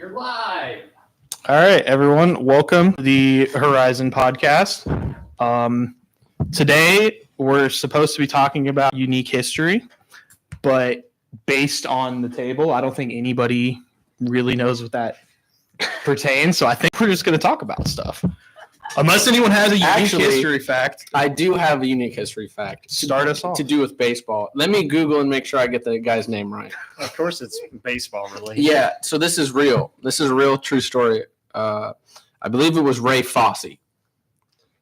You're live. All right, everyone. Welcome to the Horizon podcast. Today, we're supposed to be talking about unique history, but based on the table, I don't think anybody really knows what that pertains. So I think we're just going to talk about stuff. Unless anyone has a unique history fact. I do have a unique history fact. Start us off. To do with baseball. Let me Google and make sure I get the guy's name right. Of course, it's baseball related. Yeah, so this is real. This is a real true story. I believe it was Ray Fosse.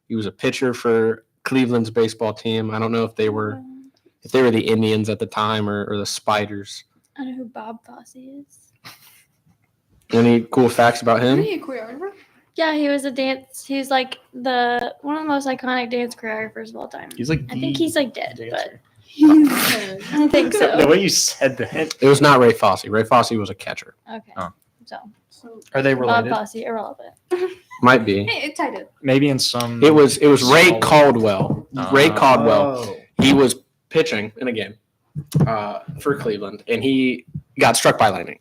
He was a pitcher for Cleveland's baseball team. I don't know if they were the Indians at the time or the Spiders. I know who Bob Fosse is. Any cool facts about him? Is he a choreographer? Yeah, he was he's like one of the most iconic dance choreographers of all time. He's like, I think he's like dead, dancer. but I don't think The so. way you said that. It was not Ray Fosse. Ray Fosse was a catcher. Okay. Oh. So Are they Bob related? Fosse, irrelevant. Might be. Hey, it's tied up. Maybe in some. It was Ray small- Caldwell. Ray Caldwell. Oh. He was pitching in a game for Cleveland, and he got struck by lightning.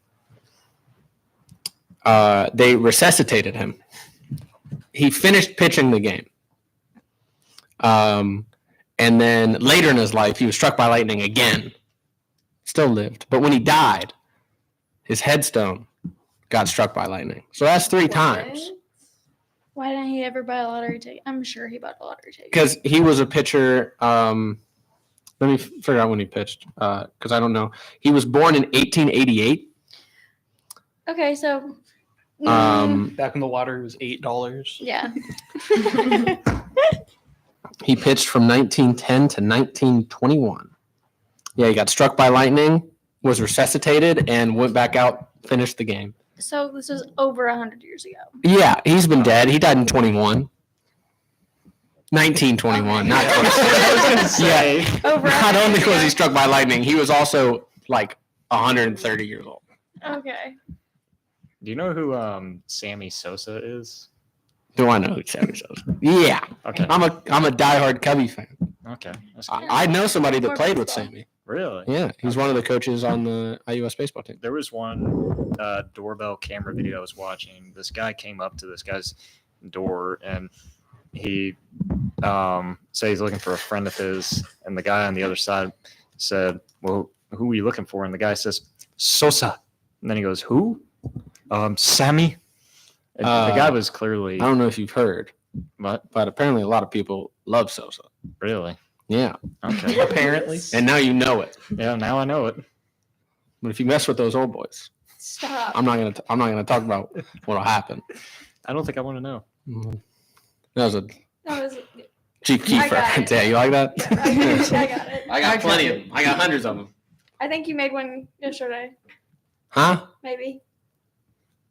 They resuscitated him. He finished pitching the game. And then later in his life, he was struck by lightning again. Still lived. But when he died, his headstone got struck by lightning. So that's 3 times. Why didn't he ever buy a lottery ticket? I'm sure he bought a lottery ticket. Because he was a pitcher. Let me figure out when he pitched, because I don't know. He was born in 1888. Okay, so Back when the lottery was $8. yeah. He pitched from 1910 to 1921. Yeah, he got struck by lightning, was resuscitated, and went back out, finished the game. So this was over 100 years ago. Yeah, he's been dead. He died in 1921, not I was gonna say. Over Not 100 only years was he ago. struck by lightning, he was also like 130 years old. Okay. Do you know who Sammy Sosa is? Do I know who Sammy Sosa? Yeah, Okay. I'm a diehard Cubby fan. Okay. That's good. I know somebody that More played with baseball. Sammy. Really? Yeah, he's one of the coaches on the IUS baseball team. There was one doorbell camera video I was watching. This guy came up to this guy's door and he said he's looking for a friend of his. And the guy on the other side said, well, who are you looking for? And the guy says, Sosa. And then he goes, who? Sammy. And the guy was clearly, I don't know if you've heard, what? but apparently a lot of people love Sosa. Really? Yeah, Okay. Apparently. and now you know it. Yeah, now I know it. But if you mess with those old boys, Stop. I'm not gonna talk about what'll happen. I don't think I want to know. That was a That was. cheap key I got reference. it. Yeah, you like that? I got it. I got plenty of them. I got hundreds of them. I think you made one yesterday, Huh? maybe.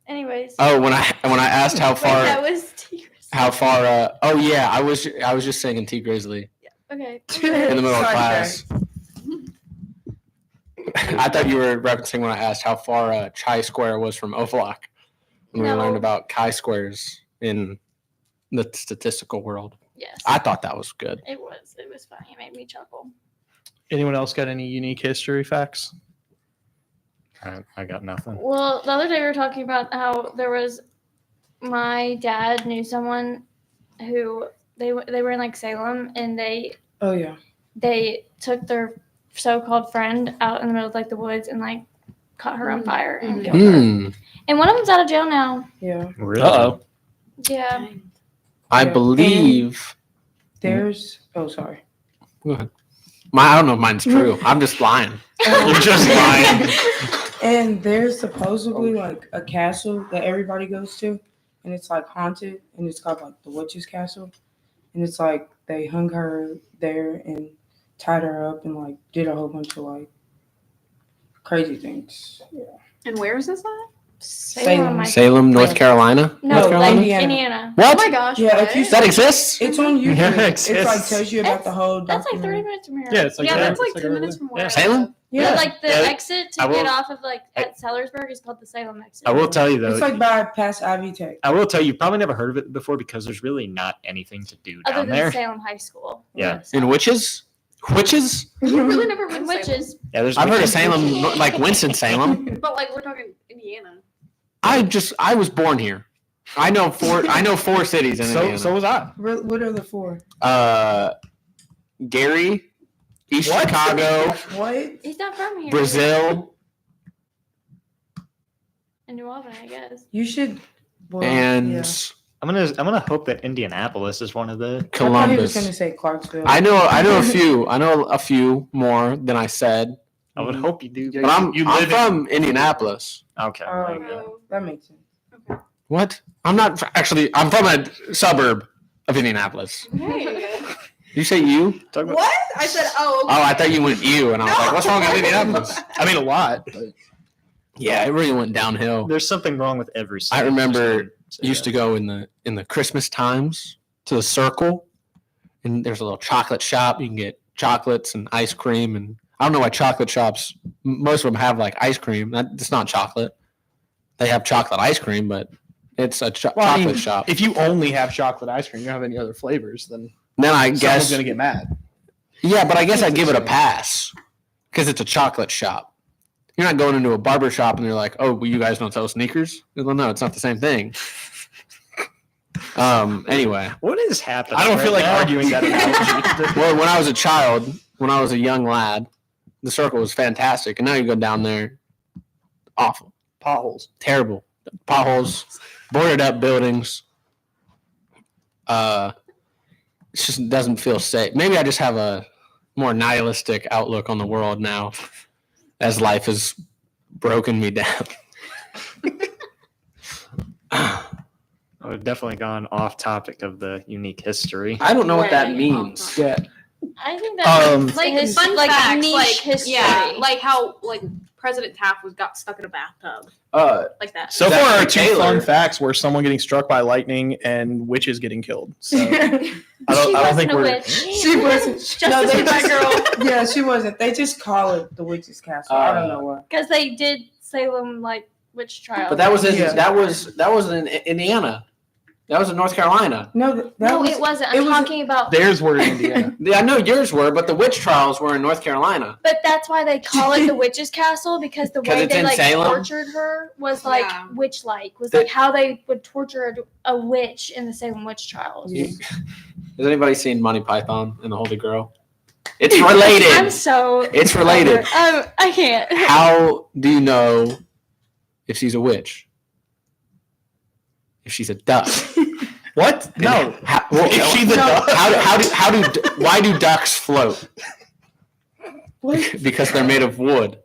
Anyways. Oh, when I asked how Wait, far that was Tigris. oh yeah, I was just singing T Grizzly Okay. in the middle of Sorry, class. I thought you were referencing when I asked how far chi-square was from Oflock. When we No. learned about chi-squares in the statistical world. Yes. I thought that was good. It was. It was funny. It made me chuckle. Anyone else got any unique history facts? I got nothing. Well, the other day we were talking about how my dad knew someone who they were in like Salem and they Oh yeah. took their so-called friend out in the middle of like the woods and like caught her on fire and Mhm. killed her. Hmm. And one of them's out of jail now. Yeah. Really? Uh-oh. Yeah. I Yeah. believe. There's. Oh, sorry. Go ahead. I don't know if mine's true. I'm just lying. You're just lying. And there's supposedly like a castle that everybody goes to, and it's like haunted, and it's called like the Witch's Castle, and it's like they hung her there and tied her up and like did a whole bunch of like crazy things. Yeah. And where is this at? Salem. I- Salem, North Carolina. No, North Carolina? like Indiana. Indiana. What? Oh my gosh. Yeah, what? if you That exists? It's on YouTube. Yeah, it It's like exists. tells you about the whole. That's like 30 documentary. minutes from here. Yeah, it's like yeah, that. that's like It's 2 over minutes there. from where I Salem? live. Yeah, Yeah. like the Yeah, exit to I will- get off of like at Sellersburg is called the Salem exit. I will tell you though. It's like by past Ivy Tech. I will tell you, you've probably never heard of it before because there's really not anything to do Other down than there. Salem High School. Yeah. So- In witches? Witches? You really never been And to Salem. witches. Yeah, there's I've heard of witches. Salem, like Winston-Salem. But like we're talking Indiana. I was born here. I know four cities in Indiana. So was I. What are the four? Gary, East What? Chicago, What? He's not from here. Brazil, And New Albany, I guess. You should. Well, and yeah. I'm gonna hope that Indianapolis is one of the. I thought he was Columbus. gonna say Clarksville. I know a few. I know a few more than I said. I would hope you do. But I'm from Indianapolis. Okay. there you go. Oh, that makes sense. What? I'm not actually. I'm from a suburb of Indianapolis. There you go. Did you say you? Talk about- What? I said, oh. Oh, I thought you went you, and I was like, what's wrong with Indianapolis? I mean, a lot. But Yeah, it really went downhill. There's something wrong with every. I remember city. used to go in the Christmas times to the Circle, and there's a little chocolate shop. You can get chocolates and ice cream, and I don't know why chocolate shops. Most of them have like ice cream. It's not chocolate. They have chocolate ice cream, but it's a chocolate shop. if you only have chocolate ice cream, you don't have any other flavors, then Then I someone's guess gonna get mad. yeah, but I guess I'd give it a pass because it's a chocolate shop. You're not going into a barber shop and you're like, oh, well, you guys don't sell sneakers? Well, no, it's not the same thing. Anyway. What is happening? I don't feel like now? arguing that analogy. Well, when I was a child, when I was a young lad, the Circle was fantastic. And now you go down there, awful. Potholes. Terrible. Potholes, boarded up buildings. It just doesn't feel safe. Maybe I just have a more nihilistic outlook on the world now as life has broken me down. We've definitely gone off topic of the unique history. I don't know what that Way means. Yeah. I think that's Like his, fun like facts, niche like history. yeah, like how like President Taft got stuck in a bathtub, like that. So Zachary far, our two Taylor. fun facts were someone getting struck by lightning and witches getting killed. So She I don't wasn't think a we're. witch. She wasn't. Justice they for my just- girl. Yeah, she wasn't. They just call it the witch's castle. I don't know why. Because they did Salem like witch trial. But that was in, Yeah. that was in Indiana. That was in North Carolina. No, that no, was, it wasn't. it I'm was- talking about. Theirs were in Indiana. Yeah, I know yours were, but the witch trials were in North Carolina. But that's why they call it the witch's castle, because the 'Cause way it's they in like Salem? tortured her was like Yeah. witch-like. Was The- like how they would torture a witch in the Salem witch trials. Yeah. Has anybody seen Monty Python and the Holy Grail? It's related. I'm so. It's related. I can't. How do you know if she's a witch? If she's a duck? What? No. How, If she's a duck? why do ducks float? What? Because they're made of wood,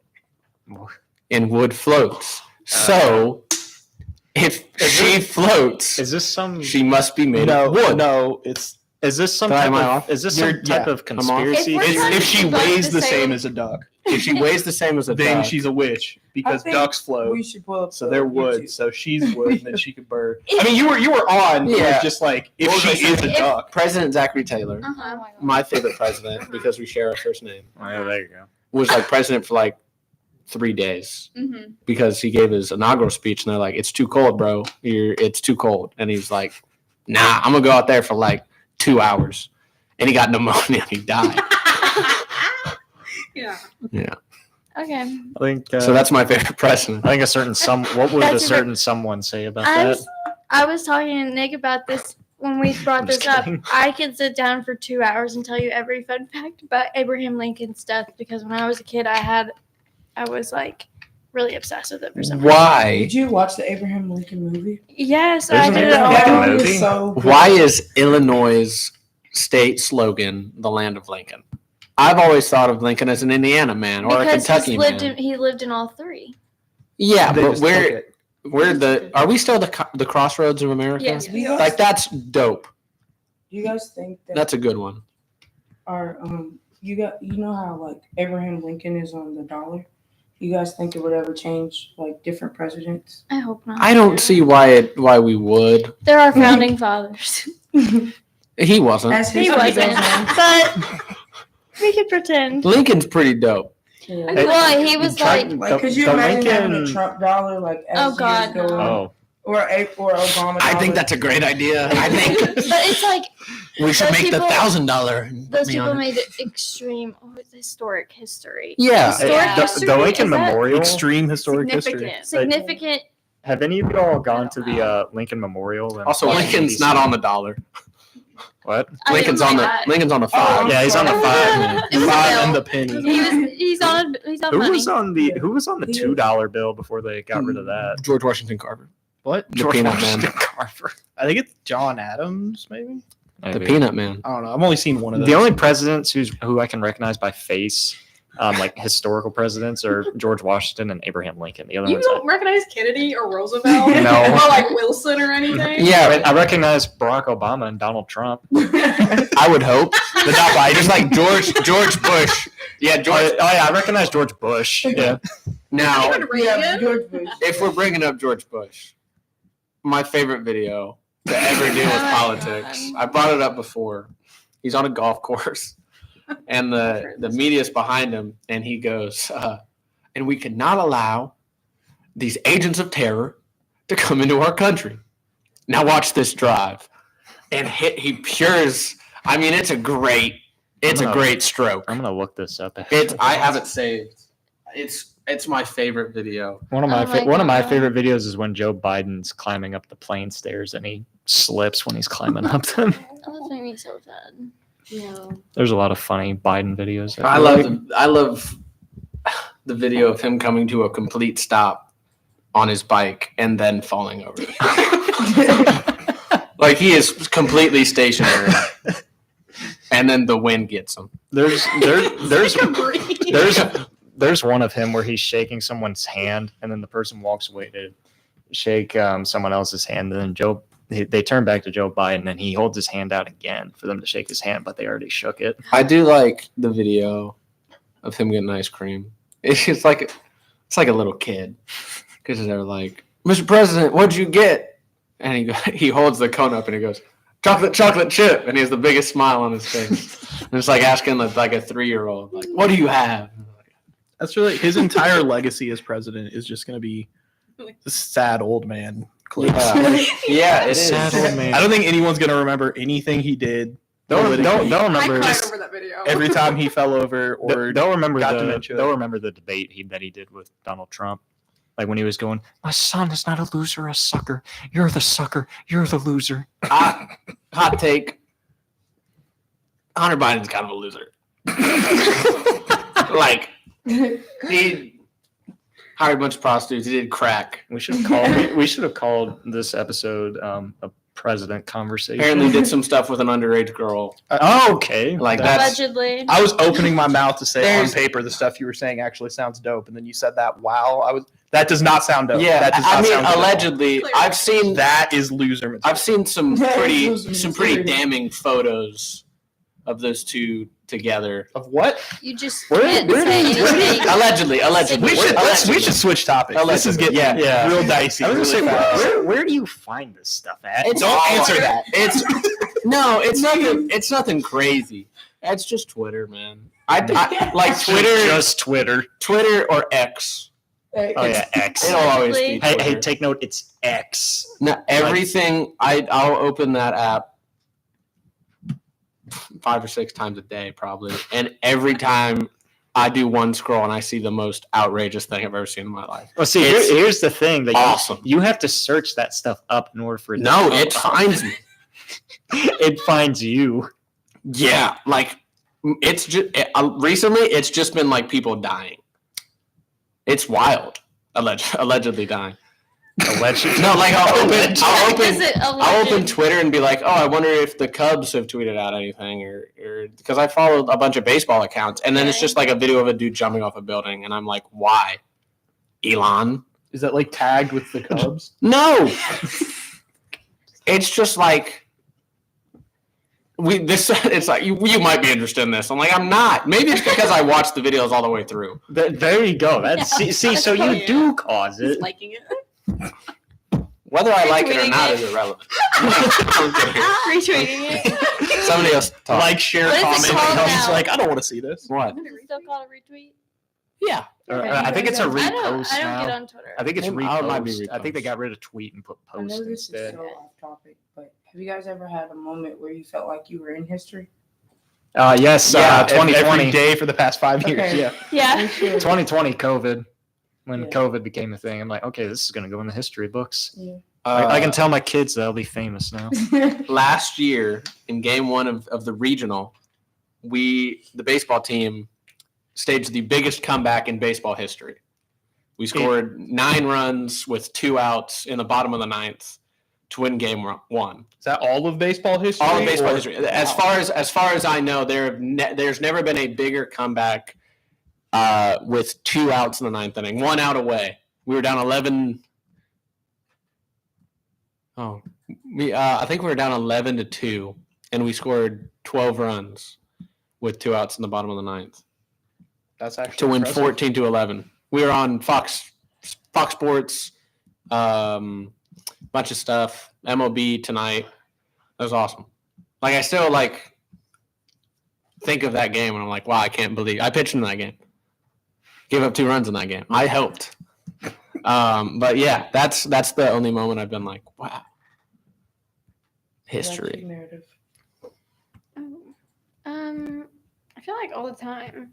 and wood floats. So, if she floats, Is this some? she must be made No. of wood. No. It's Is this some Am type I of? off? Is this You're- some type yeah, of I'm off. conspiracy? If we're it's trying if to she debunk weighs the Salem- same as a duck, If she weighs the same as a then duck, she's a witch because think ducks float. We should pull up. So the they're wood. YouTube. So she's wood, and then she could bird. I mean, you were on. Yeah. Yeah. Just like if What was I she is a saying? duck. President Zachary Taylor, Oh my God. my favorite president because we share our first name, Oh, yeah, there you go. was like president for like 3 days Mm-hmm. because he gave his inaugural speech and they're like, "It's too cold, bro. It's too cold." And he's like, "Nah, I'm gonna go out there for like 2 hours," and he got pneumonia and he died. Yeah. Yeah. Okay. I think. So that's my favorite president. I think a certain some. What would a That's a certain someone say about I that? was talking to Nick about this when we brought I'm this just up. kidding. I could sit down for 2 hours and tell you every fun fact about Abraham Lincoln's death, because when I was a kid, I was like really obsessed with it for some reason. Why? Did you watch the Abraham Lincoln movie? Yes, There's I an did it Abraham all. Lincoln That movie movie? is so good. Why is Illinois' state slogan "the land of Lincoln"? I've always thought of Lincoln as an Indiana man or a Because Kentucky he man. lived in all three. Yeah, They but just took it. are we still the crossroads of America? Yes. You guys, Like that's dope. you guys think that That's a good one. our you know how like Abraham Lincoln is on the dollar? You guys think it would ever change like different presidents? I hope not. I don't see why we would. There are founding fathers. He wasn't. As He history wasn't, goes on. but we could pretend. Lincoln's pretty dope. Yeah. Well, he was like, Like, could you the imagine having a Lincoln- Trump dollar like as Oh, years God, go no. on? Oh, Or Obama I think dollar? that's a great idea. I think but it's like we should Those make the people- $1,000. those people made it extreme. Oh, it's historic history. Yeah. Historic Yeah. the history. Lincoln is that Memorial. Extreme historic history. Significant. significant Have any of you all gone to the Lincoln Memorial? in Also, Washington, Lincoln's DC? not on the dollar. What? I Lincoln's didn't on like the that. Lincoln's on the 5. Yeah, he's on the 5. It was Five Bill. and the penny. He's on Who money. was on the $2 bill before they got rid of that? George Washington Carver. What? The Peanut Man. Washington Carver. I think it's John Adams, maybe. The Peanut Man. I don't know. I've only seen one of those. The only presidents who I can recognize by face, like historical presidents, are George Washington and Abraham Lincoln. The other You ones, don't recognize Kennedy or Roosevelt No. or like Wilson or anything? Yeah, I recognize Barack Obama and Donald Trump. I would hope. But not by just like George Bush. Yeah, George. I recognize George Bush. Yeah. Now, Even Yeah, Reagan? George Bush. if we're bringing up George Bush, my favorite video to ever deal with Oh my politics. God. I brought it up before. He's on a golf course, and the media's behind him, and he goes, and we cannot allow these agents of terror to come into our country. Now watch this drive. And he pures. I mean, it's a great stroke. I'm gonna look this up. I have it saved. It's my favorite video. One of my Oh my one of my God. favorite videos is when Joe Biden's climbing up the plane stairs and he slips when he's climbing up them. That made me so sad. No. There's a lot of funny Biden videos. I love the video of him coming to a complete stop on his bike and then falling over. Like he is completely stationary, and then the wind gets him. There's Breathe. there's one of him where he's shaking someone's hand and then the person walks away to shake someone else's hand, and then they turn back to Joe Biden and he holds his hand out again for them to shake his hand, but they already shook it. I do like the video of him getting ice cream. It's like a little kid because they're like, "Mr. President, what'd you get?" And he holds the cone up and he goes, chocolate chip, and he has the biggest smile on his face. And it's like asking like a 3-year-old, like, "What do you have?" That's really his entire legacy as president is just going to be the sad old man clips. Yeah, it is. Sad old man. I don't think anyone's going to remember anything he did. They'll I remember cried over that video. Every time he fell over or they'll remember got the dementia. they'll remember the debate that he did with Donald Trump. Like when he was going, "My son is not a loser, a sucker. You're the sucker. You're the loser." Hot take. Hunter Biden's kind of a loser. Like he hired a bunch of prostitutes. He did crack. We should have called this episode a president conversation. Apparently did some stuff with an underage girl. Oh, okay. Like that's Allegedly. I was opening my mouth to say There's- on paper the stuff you were saying actually sounds dope, and then you said that. Wow, that does not sound dope. yeah. that does not I mean, sound good at all. allegedly, I've seen That is loser material. I've seen some That pretty is some pretty serious. damning photos of those two together. Of what? You just Where- can't where say do you- anything. Allegedly. We should switch topics. This is Allegedly, getting yeah. real dicey. I was really gonna say, fast. where do you find this stuff at? It's Don't all- answer that. It's no, it's nothing. It's nothing crazy. It's just Twitter, man. I like Twitter, Just Twitter. Twitter or X. Oh yeah, X. It'll always be. Hey, Hey, Twitter. take note. It's X. No, everything. I'll open that app 5 or 6 times a day, probably, and every time I do one scroll and I see the most outrageous thing I've ever seen in my life. Well, see, It's here's the thing that awesome. you have to search that stuff up in order for it. to No, come it up. finds me. It finds you. Yeah, like it's just recently. It's just been like people dying. It's wild. Allegedly dying. Allegedly. No, like I'll open Is it I'll open alleged? Twitter and be like, oh, I wonder if the Cubs have tweeted out anything, or because I follow a bunch of baseball accounts, and then it's Okay. just like a video of a dude jumping off a building, and I'm like, why, Elon? Is that like tagged with the Cubs? No, it's just like It's like you might be interested in this. I'm like, I'm not. Maybe it's because I watched the videos all the way through. There you go. That's Yeah. see. So you do cause He's it. liking it. Whether I like it or Retweeting not it. is irrelevant. I'm kidding. Retweeting it. Somebody else talk. Like, share, What is it comment. called And he's now? like, I don't want to see this. What? Is it still called a retweet? Yeah. I think it's a I don't repost get now. on Twitter. I think it's It might be repost. I think they repost. got rid of tweet and put I know post this is instead. so off topic, but have you guys ever had a moment where you felt like you were in history? Yes. Yeah, 2020. every day for the past 5 years. Okay. Yeah. Yeah. 2020 COVID. when Yeah. COVID became a thing. I'm like, okay, this is gonna go in the history books. Yeah. I can tell my kids they'll be famous now. Last year in game one of the regional, the baseball team staged the biggest comeback in baseball history. We scored 9 runs with 2 outs in the bottom of the 9th to win game 1. Is that all of baseball history? All of baseball or- history. As far as I know, there's never been a bigger comeback with 2 outs in the 9th inning, 1 out away. We were down 11. Oh, I think we were down 11-2, and we scored 12 runs with 2 outs in the bottom of the 9th That's actually to win impressive. 14-11. We were on Fox Sports, bunch of stuff. MLB tonight. That was awesome. Like I still think of that game and I'm like, wow, I can't believe I pitched in that game. Gave up 2 runs in that game. I helped. But yeah, that's the only moment I've been like, wow. History. Narrative. I feel like all the time.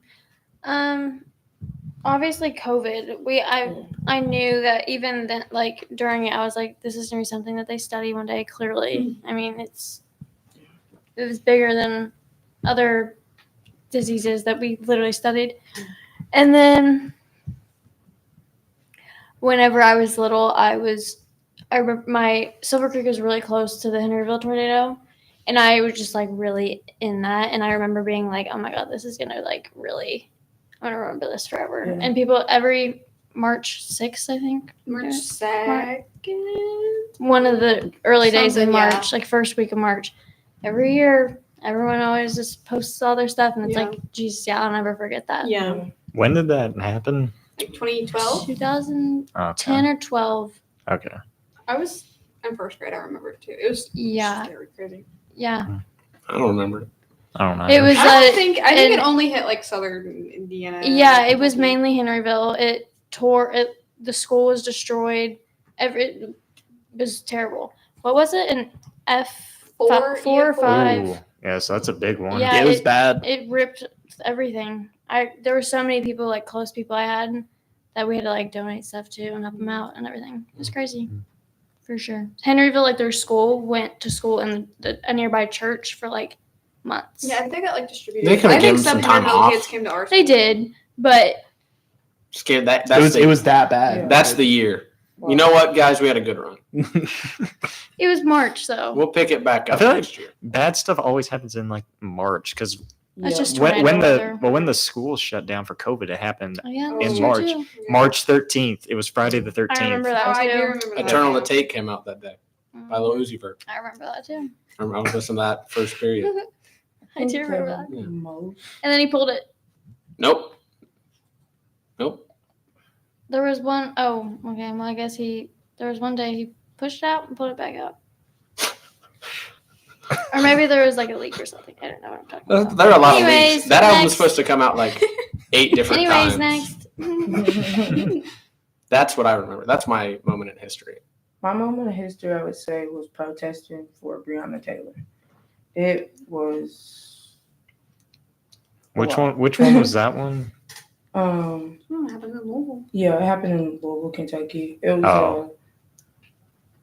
Obviously COVID. I knew that even then, like during it, I was like, this is gonna be something that they study one day. Clearly, I mean, it was bigger than other diseases that we literally studied. And then, whenever I was little, I remember my Silver Creek was really close to the Henryville tornado, and I was just like really in that. And I remember being like, oh my god, this is gonna like really. I'm gonna remember this forever. Yeah. And people every March 6th, I think. March Yeah. 2nd. One of the early days of Something, yeah. March, like first week of March. Every year, everyone always just posts all their stuff, and it's Yeah. like, geez, yeah, I'll never forget that. Yeah. When did that happen? Like 2012. 2010 Okay. or 12. Okay. I was in first grade. I remember it too. It was Yeah, very crazy. yeah. I don't remember. I don't know. It was. I think and- it only hit like southern Indiana. Yeah, it was Kentucky. mainly Henryville. It tore it. The school was destroyed. It was terrible. What was it? An Four, four or yeah, 5. Ooh, yeah, so that's a big one. Yeah, it was bad. It ripped everything. There were so many people, like close people I had, that we had to like donate stuff to and help them out and everything. It was crazy, for sure. Henryville, like their school, went to school in a nearby church for like months. Yeah, I think they got like distributed. They could've I think given some some time Henryville off. kids came to our They school. did, but Scared that. It was that bad. Yeah. That's the year. You know what, guys? We had a good run. it was March, so We'll pick it back I up feel like- next year. Bad stuff always happens in like March because that's just when tornado weather. when the schools shut down for COVID, it happened Oh, yeah, In that's true, March. too. Yeah. March 13th. It was Friday the 13th. I remember Oh, that I do too. remember that. Eternal yeah. the Take came out that day by Lil Uzi Vert. I remember that too. I was listening to that first period. I do remember that. Yeah. Most. And then he pulled it. Nope. There was one oh, okay. Well, I guess there was one day he pushed it out and pulled it back out. Or maybe there was like a leak or something. I don't know what I'm talking about. There are a lot of Anyways, leaks. That album was next. supposed to come out like 8 different Anyways, times. next. That's what I remember. That's my moment in history. My moment of history, I would say, was protesting for Breonna Taylor. It was. Which one was that one? Oh, it happened in Louisville. Yeah, it happened in Louisville, Kentucky. It was Oh.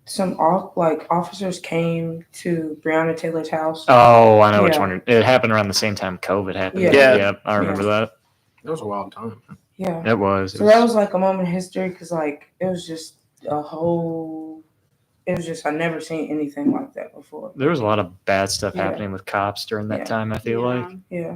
some officers came to Breonna Taylor's house. Oh, I know which Yeah. one. It happened around the same time COVID happened. Yeah. Yeah. I remember that. That was a wild time. Yeah. It was. So that was like a moment in history because like it was just I never seen anything like that before. There was a lot of bad stuff Yeah. happening with cops during that Yeah. time. I feel like. Yeah.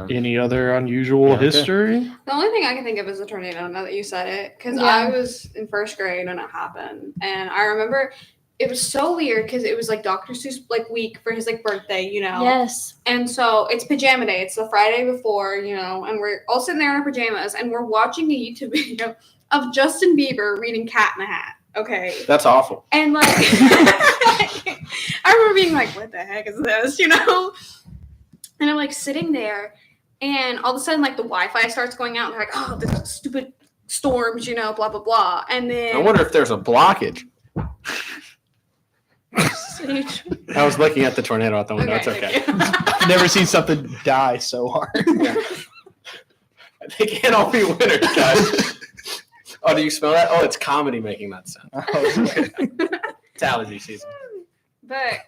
Any other unusual Yeah, okay. history? The only thing I can think of is a tornado. Now that you said it, because Yeah. I was in first grade when it happened, and I remember it was so weird because it was like Dr. Seuss like week for his like birthday, you know. Yes. And so it's pajama day. It's the Friday before, you know, and we're all sitting there in our pajamas and we're watching a YouTube video of Justin Bieber reading Cat in a Hat. Okay. That's awful. And like, I remember being like, what the heck is this, you know? And I'm like sitting there and all of a sudden like the Wi-Fi starts going out and they're like, oh, this stupid storms, you know, blah, blah, blah. And then I wonder if there's a blockage. I was looking at the tornado out the window. It's okay. thank you. I've never seen something die so hard. They can't all be winners, guys. Oh, do you smell that? Oh, it's comedy making that sound. It's allergy season. But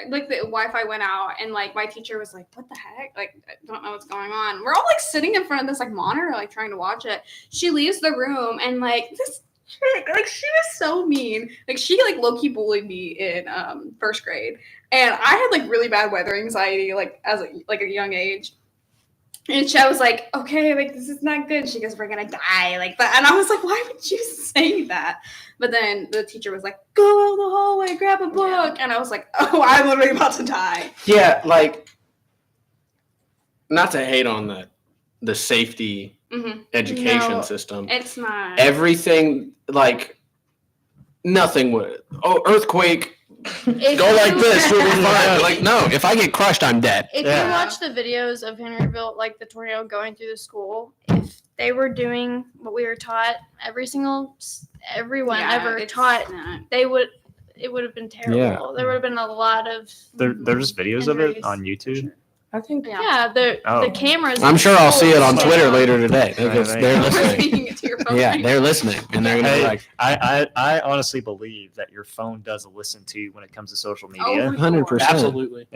like the Wi-Fi went out, and like my teacher was like, "What the heck? Like, I don't know what's going on." We're all like sitting in front of this like monitor, like trying to watch it. She leaves the room, and like this chick, like she was so mean. Like she like low key bullied me in first grade, and I had like really bad weather anxiety, like as like a young age. And I was like, okay, like this is not good. She goes, we're gonna die, like that. And I was like, why would you say that? But then the teacher was like, go out the hallway, grab a book. And I was like, oh, I'm literally about to die. Yeah, like not to hate on the safety education No, system. It's not. Everything like nothing would. Oh, earthquake. If Go like you- this, we'll be fine. Like no, if I get crushed, I'm dead. If Yeah. you watch the videos of Henryville, like the tornado going through the school, if they were doing what we were taught, everyone Yeah, ever it's taught, not. it would have been terrible. Yeah. There would have been a lot of There's videos of it injuries. on YouTube. I think Yeah, the Oh. cameras. I'm sure I'll see it on Yeah. Twitter later today because Right, they're right. listening. Speaking it to your phone. Yeah, they're listening, and they're gonna be Hey, like, I honestly believe that your phone does listen to you when it comes to social media. 100%. Absolutely.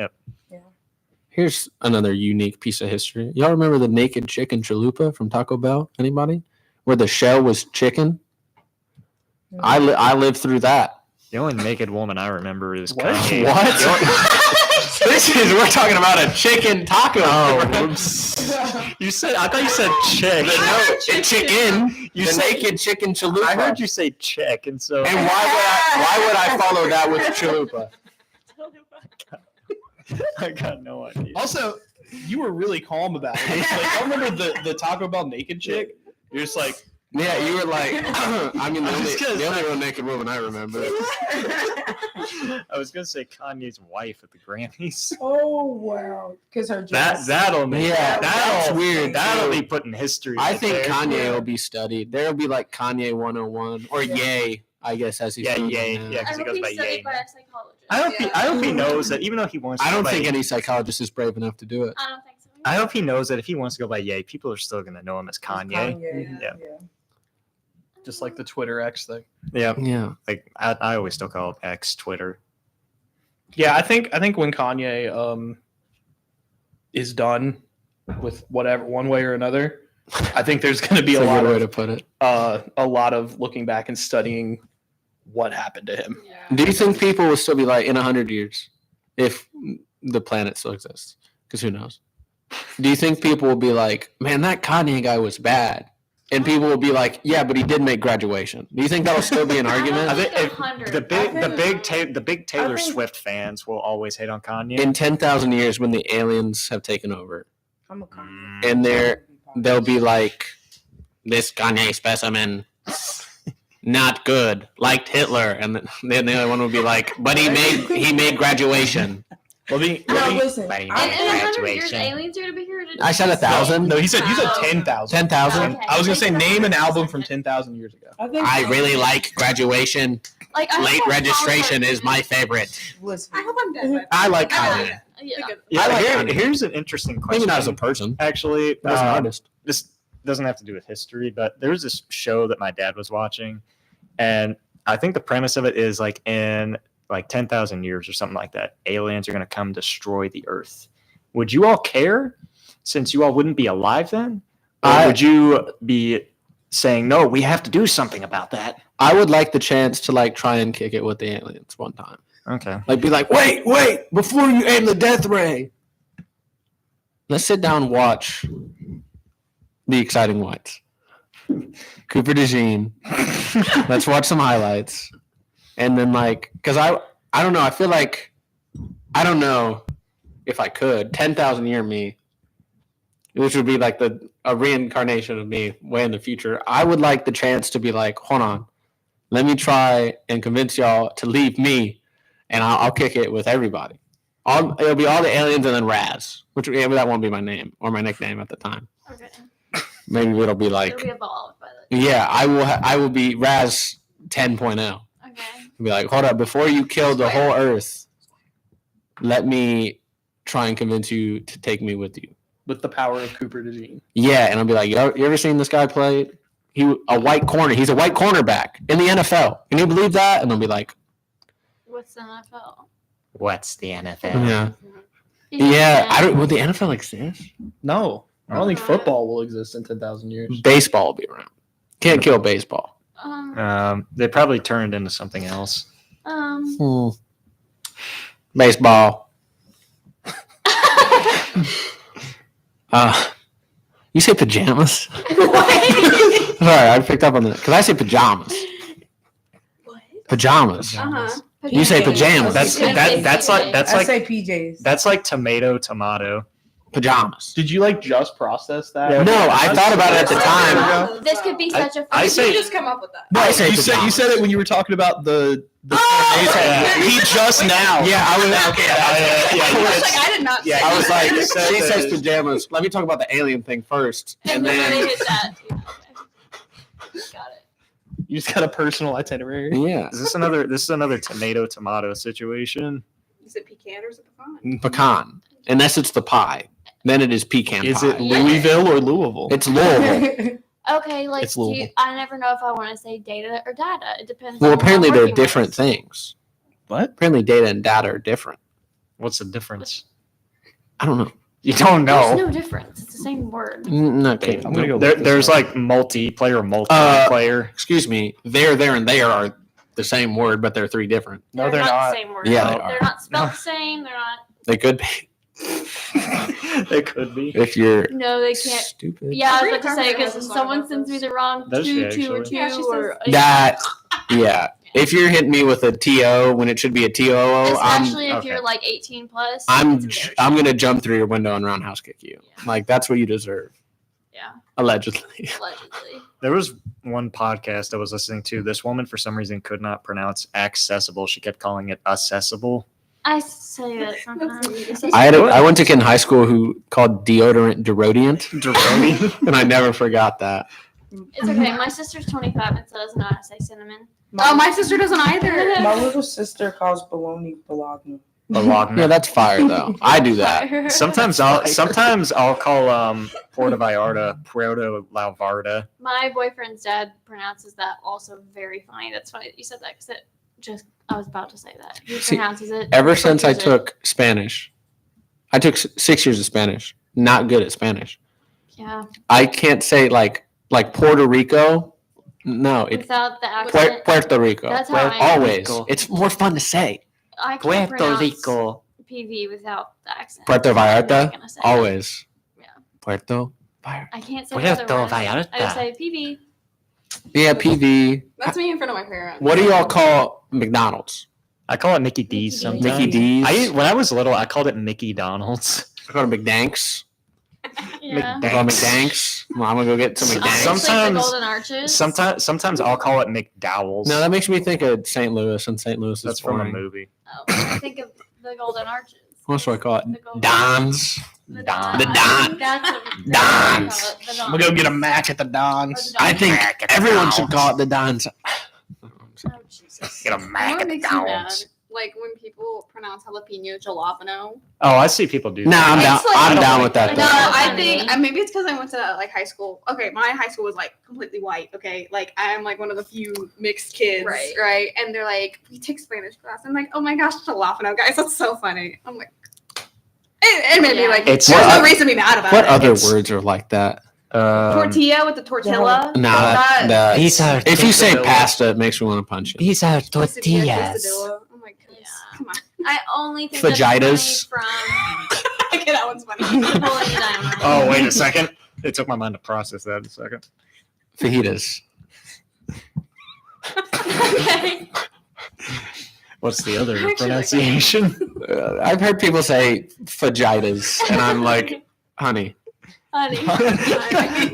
Here's another unique piece of history. Y'all remember the naked chicken chalupa from Taco Bell? Anybody? Where the shell was chicken? I lived through that. The only naked woman I remember is What? Kanye. We're talking about a chicken taco. Oh, oops. I thought you said chick. No, it's chicken. You The said- naked chicken chalupa. I heard you say chick, and so And why would I follow that with chalupa? I got no idea. Also, you were really calm about it. Like, I remember the Taco Bell naked chick. You're just like, Yeah, you were like, I mean, I was gonna the only say- real naked woman I remember. I was gonna say Kanye's wife at the Grammys. Oh wow, because her dress. That'll be Yeah, that's that'll weird, That'll too. be putting history. I right think there. Kanye will be studied. There'll be like Kanye 101 or Ye, I guess, as he's Yeah, known Ye, now. yeah. I 'cause he hope goes he's by studied Ye. by a psychologist. I hope he knows that even though he wants. To I don't go by- think any psychologist is brave enough to do it. I don't think so. I hope he knows that if he wants to go by Ye, people are still gonna know him as Kanye. Yeah. just like the Twitter X thing. Yeah, Yeah. like I always still call it X Twitter. Yeah, I think when Kanye is done with whatever one way or another, I think there's going to be That's a a lot good way of to put it. a lot of looking back and studying what happened to him. Yeah. Do you think people will still be like in 100 years if the planet still exists? Because who knows? Do you think people will be like, man, that Kanye guy was bad? And people will be like, yeah, but he did make graduation. Do you think that'll still be an argument? I think if 100. the big Taylor think- Swift fans will always hate on Kanye. In 10,000 years, when the aliens have taken over, I'm a Kanye. and they'll be like, this Kanye specimen, not good, liked Hitler. And then the other one will be like, but he made graduation. Let me, No, listen. But he In made I, 100 years, graduation. aliens are going to be here to I said 1,000. no, he said Oh. 10,000. 10,000. Okay. I was going to say Like, name an 100%. album from 10,000 years ago. I think I really like graduation. Like, I Late hope registration Howard- is my favorite. Listen. I hope I'm dead. by then. I like I Kanye. like Yeah. Yeah, I like Kanye. here's an interesting question. Maybe not as a person, Actually, but as an artist. this doesn't have to do with history, but there was this show that my dad was watching, and I think the premise of it is like in like 10,000 years or something like that, aliens are going to come destroy the Earth. Would you all care, since you all wouldn't be alive then? Or would you be saying, no, we have to do something about that? I would like the chance to like try and kick it with the aliens one time. Okay. Like be like, wait, before you aim the death ray. Let's sit down and watch The Exciting Whites. Cooper DeJean. Let's watch some highlights. And then like, because I don't know, I feel like, I don't know if I could, 10,000 year me, which would be like a reincarnation of me way in the future. I would like the chance to be like, hold on, let me try and convince y'all to leave me, and I'll kick it with everybody. It'll be all the aliens and then Raz, which maybe that won't be my name or my nickname at the time. Okay. Maybe it'll be like, It'll be evolved by then. yeah, I will be Raz 10.0. Okay. Be like, hold up, before you kill the whole Earth, let me try and convince you to take me with you. with the power of Cooper DeJean. Yeah, and I'll be like, you ever seen this guy play? He's a white cornerback in the NFL. Can you believe that? And I'll be like, What's the NFL? What's the NFL? yeah. Yeah, I don't. Will the NFL exist? No, I don't think football will exist in 10,000 years. Baseball will be around. Can't kill baseball. They probably turned into something else. Baseball. You say pajamas? Sorry, I picked up on that. Because I say pajamas. What? Pajamas. You say pajamas. That's I like say PJs. that's like tomato. Pajamas. Did you like just process that? Yeah. No, I thought about it at the time. This could be such a. I say- You just come up with that. No, I say You said it when you were talking about the yeah. he just now. Yeah, I was okay. I was like, I did not Yeah, say I was that. like, You said she says that- pajamas. Let me talk about the alien thing first, and they then hit that. Yeah, okay. Got it. You just got a personal itinerary. yeah, Is this another tomato situation? Is it pecan or is it pecan? pecan. Unless it's the pie, then it is pecan Is pie. it Louisville or Louisville? It's Louisville. Okay, like It's Louisville. I never know if I want to say data or data. It depends. Well, on what apparently I'm they're working different with. things. What? Apparently, data and data are different. What's the difference? I don't know. You don't There's know. no difference. It's the same word. Okay, I'm gonna go. There's like multiplayer. Excuse me. There, and there are the same word, but they're three different. No, they're not not. the same word. Yeah, they they're are. not spelled the same. They're not. They could be It could be. if you're No, they can't. stupid. Yeah, I was Every about to time say I because have if a song someone about sends me this. the wrong Does she two or actually? Yeah, she or That, yeah. If you're hitting me with a TO when it should be a TOO, especially if okay. you're like 18 plus. I'm it's embarrassing. gonna jump through your window and roundhouse kick you. Yeah. Like that's what you deserve, Yeah, allegedly. allegedly. There was one podcast I was listening to. This woman, for some reason, could not pronounce accessible. She kept calling it accessible. I say that sometimes. I went to kid in high school who called deodorant derodient, and I never forgot that. It's okay. My sister's 25 and still doesn't know how to say cinnamon. Oh, my sister doesn't either. My little sister calls bologna bologna. Yeah, that's fire though. I do that. Sometimes I'll call Puerto Vallarta Puerto Vallarta. My boyfriend's dad pronounces that also very funny. That's funny that you said that because it just, I was about to say that. He See, pronounces it. Ever since I butchers it. took Spanish, I took 6 years of Spanish. Not good at Spanish. Yeah. I can't say like Puerto Rico. No, it's Without the accent. Puerto Rico. That's how I am. Always. It's more fun to say. I can't pronounce Rico. PV without the accent. Puerto I'm not Vallarta. gonna say it. Always. Yeah. Puerto Vallarta. I can't say Puerto the other one. Vallarta. I would say PV. Yeah, PV. That's me in front of my parents. What do y'all call McDonald's? I call it Mickey D's Mickey sometimes. Mickey D's. When I was little, I called it Mickey Donald's. I call it McDanks. Yeah. I call it McDanks. Well, I'm gonna go get some Honestly, McDanks. Sometimes- the Golden Arches. Sometimes I'll call it McDowell's. No, that makes me think of St. Louis, and St. Louis is That's from a boring. movie. Oh, I think of the Golden Arches. What should I call The it? Golden- Don's. The Don. The I Don. think that's what they Don's. call it, the I'm gonna go get a Mac at the Or the Don's. I think Mac at everyone Don's. should call it the Don's. Oh, Jesus. Get a You know Mac what at makes me mad? Donald's. Like when people pronounce jalapeno jalapeno. Oh, I see people do Nah, I'm that. down. It's like- I'm I down don't with that. like No, though. that. I think maybe it's because I went to like high school. Okay, my high school was like completely white. Okay, like I'm like one of the few mixed kids, Right. right? And they're like, we take Spanish class. I'm like, oh my gosh, jalapeno, guys, that's so funny. I'm like, it made me Yeah. like. It's- There's What no reason to be mad about What it. other It's- words are like that? Tortilla with the tortilla. Nah, that, These are if you say quesadilla. pasta, it makes me want to punch you. These are Quesadilla, quesadilla. Oh my goodness, Yeah. come on. I only think Vaginas. that's funny Okay, that one's funny. from Napoleon Dynamite. Oh, wait a second. It took my mind to process that a second. Fajitas. Okay. What's the other Actually, pronunciation? I've heard people say fajitas, and I'm like, honey, Honey.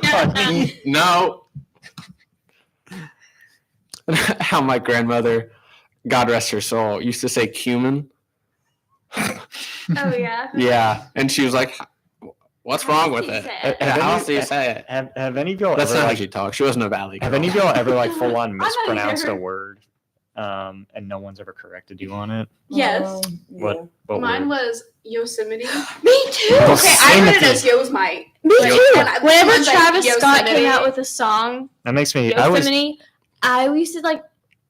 Honey, no. How my grandmother, God rest her soul, used to say cumin. Oh, yeah. Yeah, and she was like, "What's How wrong does with he it? say And it? how else do you say it?" Have any of y'all That's ever not how like she talked. She wasn't a valley girl. have any of y'all ever like full on not mispronounced here. a word? and no one's ever corrected you on it? Yes. What Mine word? was Yosemite. Me too. Okay, I read it as Yosemite. Me too. And I- Whenever someone's like, Travis Scott Yosemite. came out with a song, That makes me. Yosemite, I used to like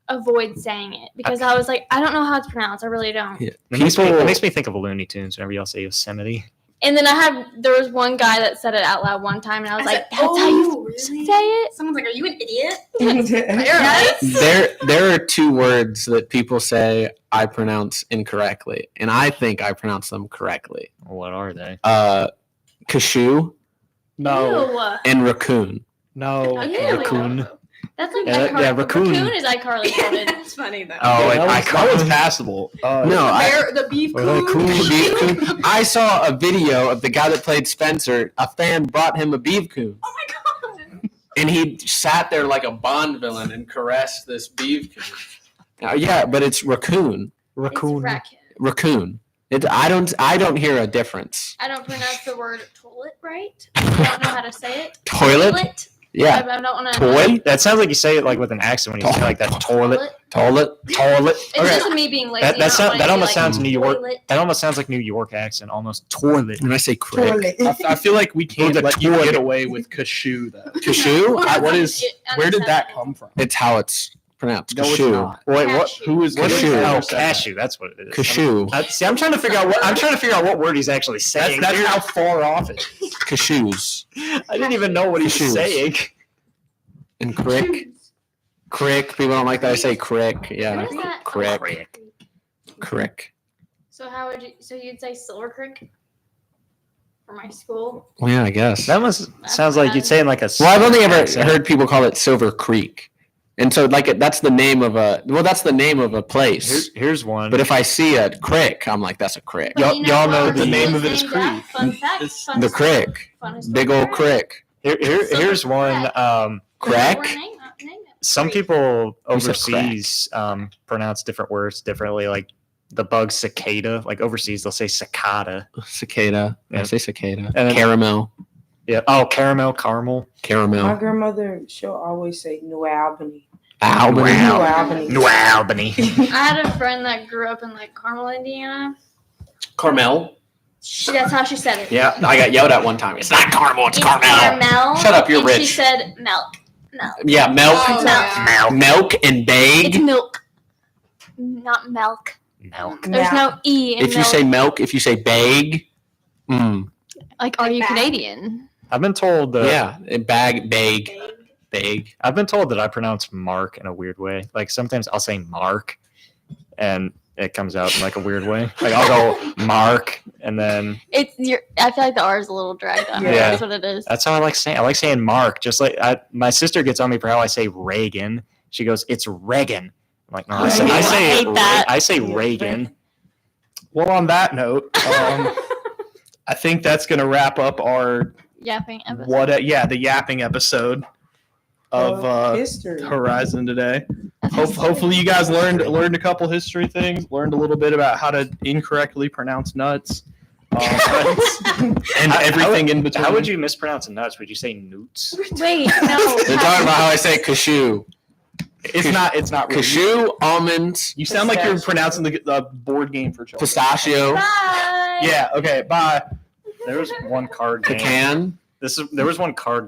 avoid saying it because I was like, I don't know how it's pronounced. I really don't. Yeah. It makes me think of Looney Tunes whenever y'all say Yosemite. And then there was one guy that said it out loud one time, and I was I like, said, that's how you really? say it. Someone's like, "Are you an idiot?" Yes. There are two words that people say I pronounce incorrectly, and I think I pronounce them correctly. What are they? Cashew No, Ew. and raccoon. no. Ew. Raccoon. That's like Yeah, iCarly. yeah, raccoon. Raccoon is iCarly coded. That's funny though. Oh, that was passable. No, The beef Or the coon. Beef coon. I saw a video of the guy that played Spencer. A fan brought him a beef coon, Oh my god. and he sat there like a Bond villain and caressed this beef coon. Yeah, but it's raccoon. It's raccoon. Raccoon. I don't hear a difference. I don't pronounce the word toilet right. I don't know how to say it. Toilet? Yeah. I don't want to. Toy? That sounds like you say it like with an accent when you say like that. Toilet. Toilet? It's Okay. just me being lazy. That almost sounds New York. Toilet. That almost sounds like New York accent. Almost toilet. When I say crick. I feel like we can't the let you toilet. get away with cashew though. Cashew? What is? Where did that come from? It's how it's pronounced. No, it's Cashew. not. Wait, what? Cashew. Who is What is Cashew. Oh, cashew. That's what it is. Cashew. See, I'm trying to figure out what word he's actually saying. That's how far off it is. Cashews. I didn't even know what he's Cashews. saying. And crick. Crick. People don't like that I say crick. Yeah. What is that? Crick. Crick. So how would you? So you'd say Silver Creek for my school? Well, yeah, I guess. That sounds like you'd say in like a. Well, I've only ever accent. heard people call it Silver Creek. And so that's the name of a place. Here's one. But if I see a crick, I'm like, that's a crick. But you y'all know what? the name It's of it is named after- Creek. Fun fact. It's fun The story, crick. fun historical Big old fact. crick. Here's one. Crack? Name it. Some Creek. people Who said overseas pronounce different words differently. Like the bug cicada. Like overseas, they'll say cicada. Cicada. Yeah. I say cicada. And then- Caramel. Yeah. Oh, caramel. My Caramel. grandmother, she'll always say New Albany. Albany. New Wow. Albany. New Albany. I had a friend that grew up in like Carmel, Indiana. Carmel. That's how she said it. Yeah, I got yelled at one time. It's not caramel, it's It's Carmel. Carmel. Shut up, you're and rich. She said milk. Yeah, milk. Oh, yeah. Milk and It's bag. milk, not milk. Milk. There's no E in If you milk. say milk, if you say bag, Like, are you Bag. Canadian? I've been told. yeah, bag, bag, bag. I've been told that I pronounce Mark in a weird way. Like sometimes I'll say Mark, and it comes out in like a weird way. Like I'll go Mark, and then I feel like the R is a little dragged on. Yeah. That's what it is. that's how I like saying. I like saying Mark. Just like my sister gets on me for how I say Reagan. She goes, "It's Reagan." I'm like, no, I say, I hate that. I say Reagan. Well, on that note, I think that's going to wrap up our Yapping episode. the yapping episode of history. Horizon today. Hopefully, you guys learned a couple history things, learned a little bit about how to incorrectly pronounce nuts, and everything in between. How would you mispronounce nuts? Would you say newts? Wait, no. They're talking about how I say cashew. It's not really. Cashew, almonds, You sound like you're pronouncing the board game for children. pistachio, Bye. Yeah. Okay. Bye. There was one card game. pecan. There was one card